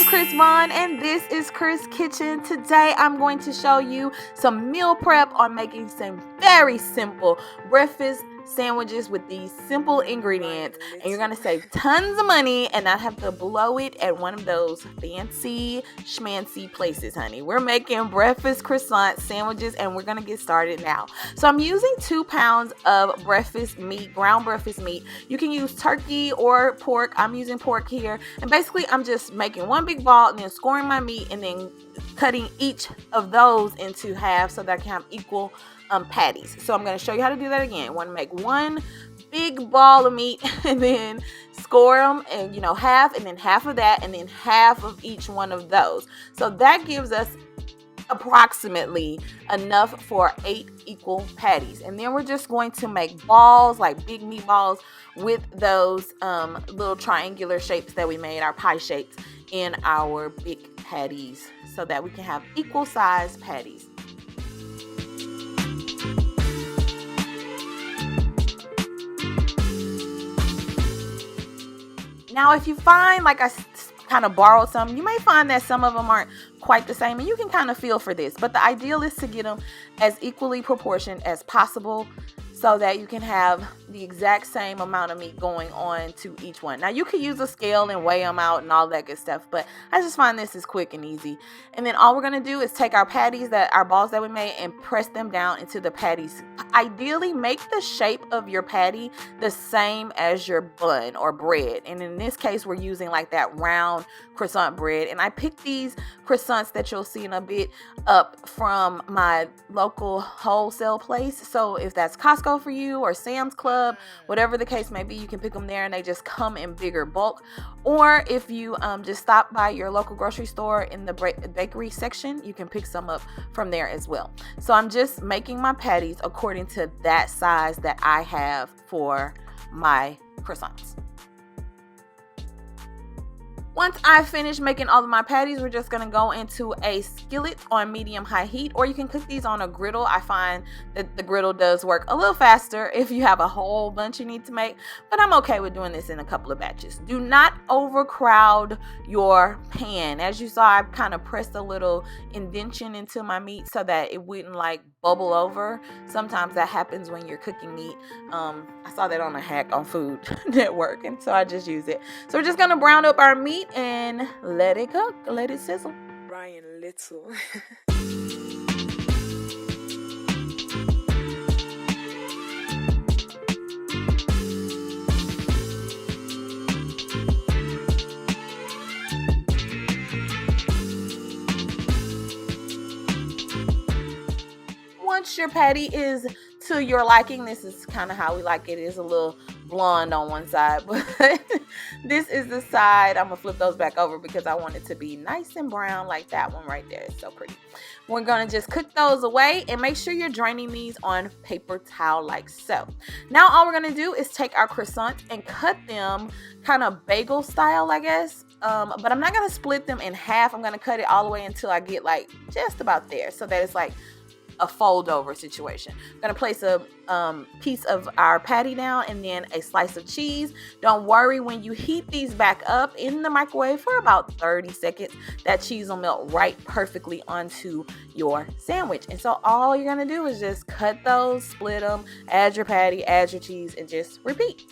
I'm Chris Vaughn and this is Chris Kitchen. Today I'm going to show you some meal prep on making some very simple breakfast sandwiches with these simple ingredients, and you're going to save tons of money and not have to blow it at one of those fancy schmancy places, honey. We're making breakfast croissant sandwiches and we're going to get started now. So I'm using 2 pounds of breakfast meat, ground breakfast meat. You can use turkey or pork. I'm using pork here, and basically I'm just making one big ball and then scoring my meat and then cutting each of those into half so that I can have equal patties. So I'm going to show you how to do that again. I want to make one big ball of meat and then score them and half, and then half of that, and then half of each one of those. So that gives us approximately enough for 8 equal patties. And then we're just going to make balls, like big meatballs, with those little triangular shapes that we made, our pie shapes, in our big patties so that we can have equal size patties. Now, if you find, like I kind of borrowed some, you may find that some of them aren't quite the same, and you can kind of feel for this. But the ideal is to get them as equally proportioned as possible so that you can have the exact same amount of meat going on to each one. Now, you could use a scale and weigh them out and all that good stuff, but I just find this is quick and easy. And then all we're going to do is take our patties, our balls that we made, and press them down into the patties. Ideally, make the shape of your patty the same as your bun or bread. And in this case, we're using like that round croissant bread. And I picked these croissants that you'll see in a bit up from my local wholesale place. So if that's Costco for you or Sam's Club, whatever the case may be, you can pick them there and they just come in bigger bulk. Or if you just stop by your local grocery store in the bakery section, you can pick some up from there as well. So I'm just making my patties according to that size that I have for my croissants. Once I finish making all of my patties, we're just going to go into a skillet on medium-high heat, or you can cook these on a griddle. I find that the griddle does work a little faster if you have a whole bunch you need to make, but I'm okay with doing this in a couple of batches. Do not overcrowd your pan. As you saw, I kind of pressed a little indentation into my meat so that it wouldn't like bubble over. Sometimes that happens when you're cooking meat. I saw that on a hack on Food Network, and so I just use it. So we're just going to brown up our meat and let it cook, let it sizzle. Brian Little. Once your patty is to your liking, this is kind of how we like it. It is a little blonde on one side, but this is the side. I'm gonna flip those back over because I want it to be nice and brown like that one right there. It's so pretty. We're gonna just cook those away and make sure you're draining these on paper towel like so. Now all we're gonna do is take our croissants and cut them kind of bagel style, I guess. But I'm not gonna split them in half. I'm gonna cut it all the way until I get like just about there so that it's like a fold over situation. I'm gonna place a piece of our patty down and then a slice of cheese. Don't worry, when you heat these back up in the microwave for about 30 seconds, that cheese will melt right perfectly onto your sandwich. And so all you're gonna do is just cut those, split them, add your patty, add your cheese, and just repeat.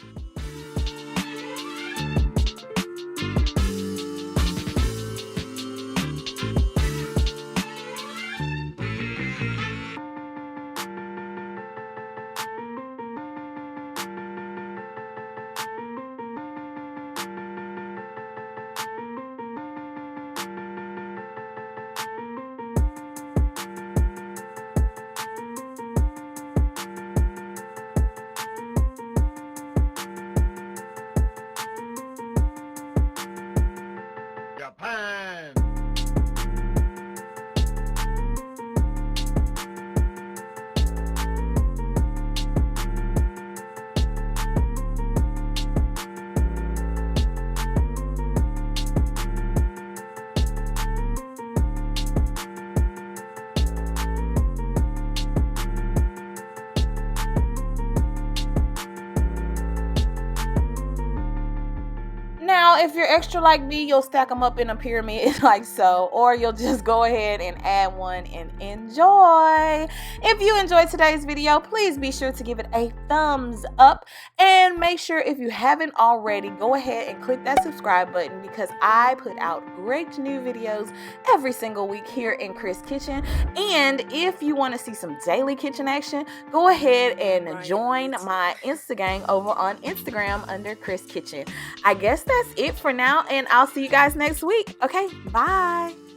if you're extra like me, you'll stack them up in a pyramid like so, or you'll just go ahead and add one and enjoy. If you enjoyed today's video, please be sure to give it a thumbs up, and make sure, if you haven't already, go ahead and click that subscribe button, because I put out great new videos every single week here in Chris Kitchen. And if you want to see some daily kitchen action, go ahead and join my Instagram over on Instagram under Chris Kitchen. I guess that's it for now, and I'll see you guys next week. Okay, bye.